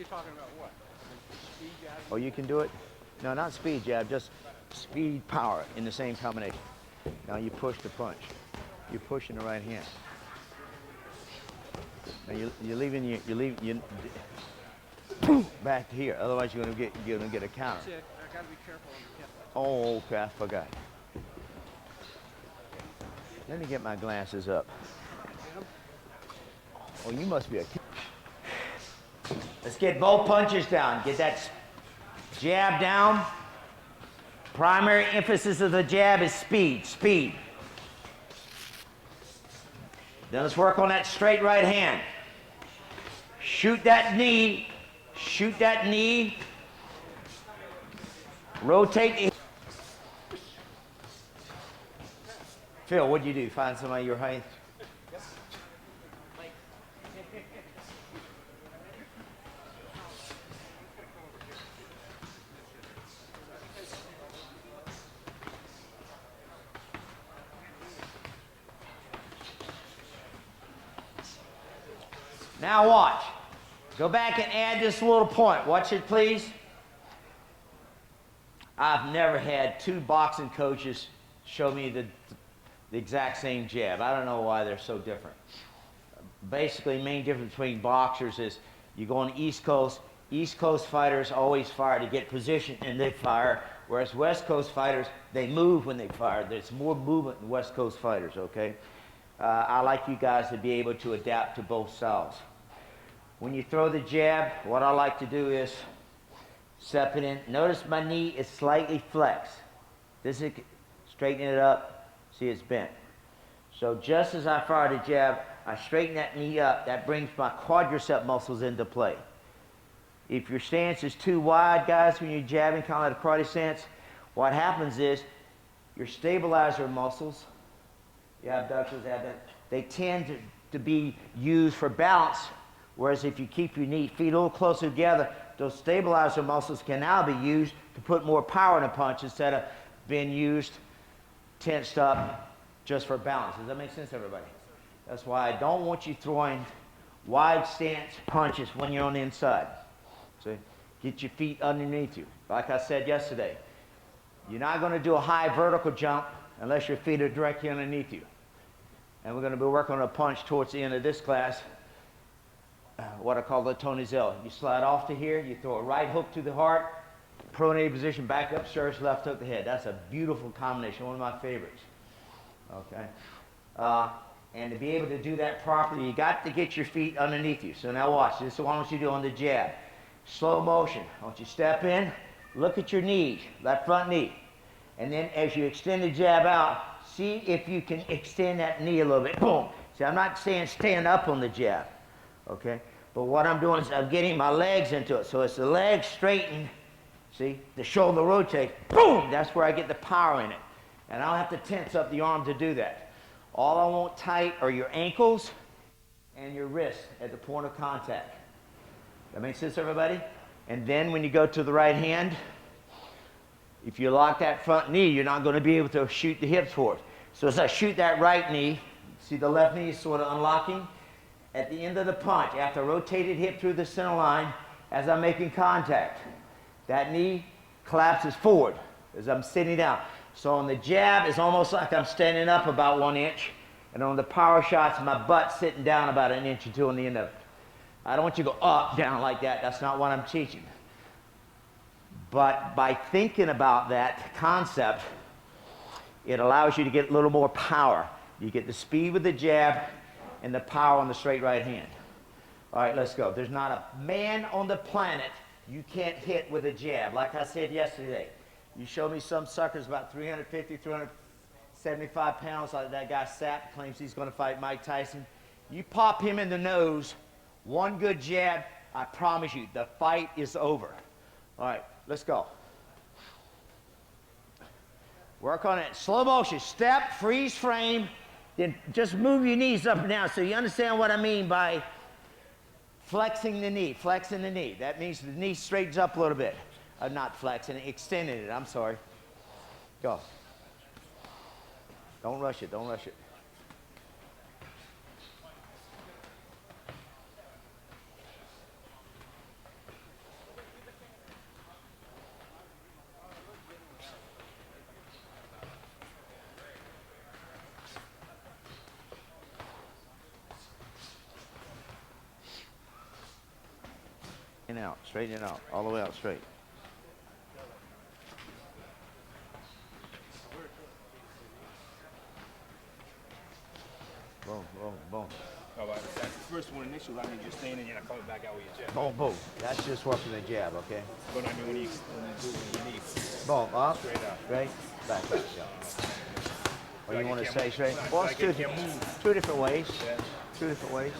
you talking about what? Speed jab? Oh, you can do it? No, not speed jab, just speed power in the same combination. Now you push the punch. You push in the right hand. Now you're leaving you back to here. Otherwise you're gonna get a counter. That's it. I gotta be careful on the hip. Oh, okay, I forgot. Let me get my glasses up. Oh, you must be a kid. Let's get both punches down. Get that jab down. Primary emphasis of the jab is speed, speed. Then let's work on that straight right hand. Shoot that knee. Shoot that knee. Rotate the... Phil, what'd you do? Find somebody your height? Now watch. Go back and add this little point. Watch it, please. I've never had two boxing coaches show me the exact same jab. I don't know why they're so different. Basically, the main difference between boxers is you go on the East Coast. East Coast fighters always fire to get position and they fire, whereas West Coast fighters, they move when they fire. There's more movement in West Coast fighters, okay? I like you guys to be able to adapt to both styles. When you throw the jab, what I like to do is step it in. Notice my knee is slightly flexed. This is straightening it up. See, it's bent. So just as I fire the jab, I straighten that knee up. That brings my quadricep muscles into play. If your stance is too wide, guys, when you're jabbing, kind of like a karate stance, what happens is your stabilizer muscles, your abductors, they tend to be used for balance. Whereas if you keep your feet a little closer together, those stabilizer muscles can now be used to put more power in a punch instead of being used tensed up just for balance. Does that make sense, everybody? That's why I don't want you throwing wide stance punches when you're on the inside. So get your feet underneath you. Like I said yesterday, you're not going to do a high vertical jump unless your feet are directly underneath you. And we're going to be working on a punch towards the end of this class. What I call the Tony Zell. You slide off to here, you throw a right hook to the heart, pronated position, back up, stretch, left hook to the head. That's a beautiful combination, one of my favorites. Okay? And to be able to do that properly, you got to get your feet underneath you. So now watch, this is what I want you to do on the jab. Slow motion. I want you to step in, look at your knee, that front knee. And then as you extend the jab out, see if you can extend that knee a little bit. Boom. See, I'm not saying stand up on the jab. Okay? But what I'm doing is I'm getting my legs into it. So it's the legs straightened, see, the shoulder rotate, boom, that's where I get the power in it. And I don't have to tense up the arm to do that. All I want tight are your ankles and your wrists at the point of contact. That makes sense, everybody? And then when you go to the right hand, if you lock that front knee, you're not going to be able to shoot the hips forward. So as I shoot that right knee, see the left knee is sort of unlocking. At the end of the punch, after I rotated hip through the center line, as I'm making contact, that knee collapses forward as I'm sitting down. So on the jab, it's almost like I'm standing up about 1 inch, and on the power shots, my butt's sitting down about 1 inch or 2 on the end of it. I don't want you to go up, down like that. That's not what I'm teaching. But by thinking about that concept, it allows you to get a little more power. You get the speed with the jab, and the power on the straight right hand. All right, let's go. There's not a man on the planet you can't hit with a jab. Like I said yesterday, you show me some suckers about 350, 375 pounds, like that guy Sapp claims he's going to fight Mike Tyson. You pop him in the nose, one good jab, I promise you, the fight is over. All right, let's go. Work on it. Slow motion. Step, freeze frame. Then just move your knees up and down. So you understand what I mean by flexing the knee, flexing the knee. That means the knee straightens up a little bit. Not flexing, extending it, I'm sorry. Go. Don't rush it, don't rush it. straighten it out, all the way out straight. Boom, boom, boom. All right, that's the first one initial. I mean, just staying in, you're not coming back out with your jab. Boom, boom. That's just working the jab, okay? But I mean, when you do it when you need. Boom, up, Straight up. straight, back, yeah. Or Like you you want to can't stay move. straight? No, Well, like it's you can't move. two different ways. Yeah. Two different ways.